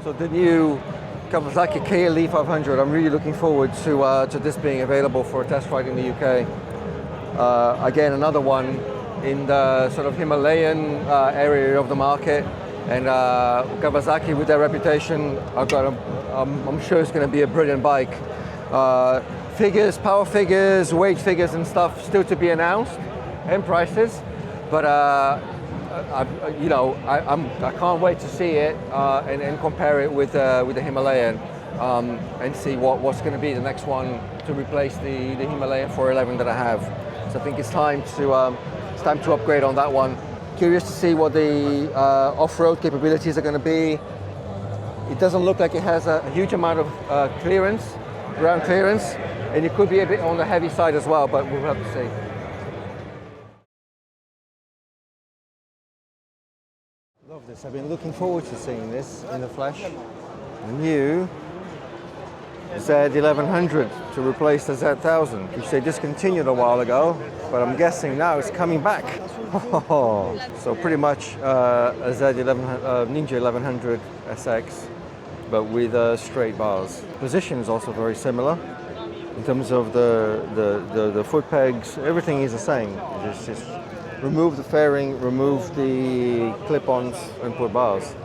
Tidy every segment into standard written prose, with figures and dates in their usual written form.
So the new Kawasaki KLE 500, I'm really looking forward to this being available for a test ride in the UK. Again, another one in the sort of Himalayan area of the market, and Kawasaki, with their reputation, I'm sure it's going to be a brilliant bike. Figures, power figures, weight figures and stuff still to be announced, and prices, but I can't wait to see it and compare it with the Himalayan and see what's going to be the next one to replace the Himalayan 411 that I have. So I think it's time to upgrade on that one. Curious to see what the off-road capabilities are going to be. It doesn't look like it has a huge amount of ground clearance, and it could be a bit on the heavy side as well, but we'll have to see. Love this. I've been looking forward to seeing this in the flesh. The new Z1100 to replace the Z1000, which they discontinued a while ago, but I'm guessing now it's coming back. So pretty much a Ninja 1100 SX, but with straight bars. Position is also very similar in terms of the foot pegs. Everything is the same. Just remove the fairing, remove the clip-ons, and put bars.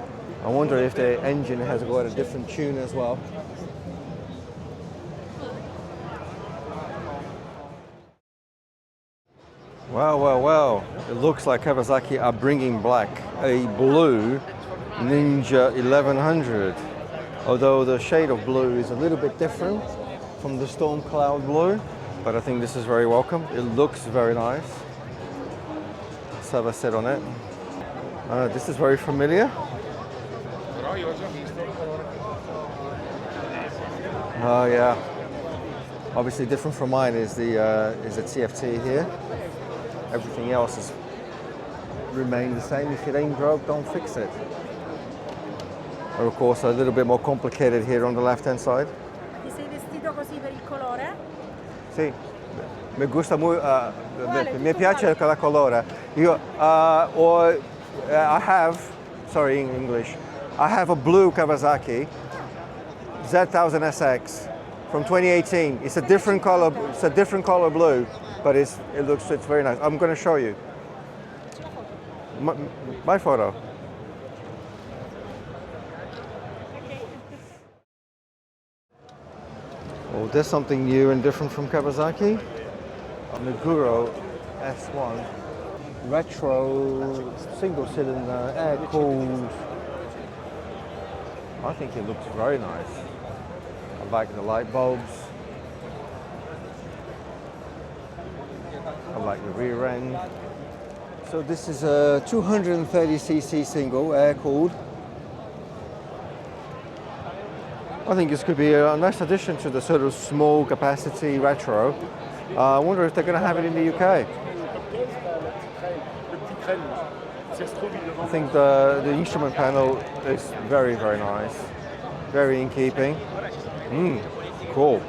I wonder if the engine has got a different tune as well. Well, it looks like Kawasaki are bringing back a blue Ninja 1100. Although the shade of blue is a little bit different from the Storm Cloud blue, but I think this is very welcome. It looks very nice. Let's have a sit on it. This is very familiar. Oh yeah. Obviously different from mine is the TFT here. Everything else has remained the same. If it ain't broke, don't fix it. Or of course a little bit more complicated here on the left-hand side. Ti sei vestito così per il colore? Sì, mi gusta molto, mi piace il colore. I have, sorry in English, I have a blue Kawasaki Z1000 SX from 2018. It's a different color. It's a different color blue, but it's very nice. I'm going to show you my photo. Oh, there's something new and different from Kawasaki. A Meguro S1 retro single-cylinder air-cooled. I think it looks very nice. I like the light bulbs. I like the rear end. So this is a 230cc single air-cooled. I think this could be a nice addition to the sort of small capacity retro. I wonder if they're going to have it in the UK. I think the instrument panel is very, very nice. Very in keeping. Cool.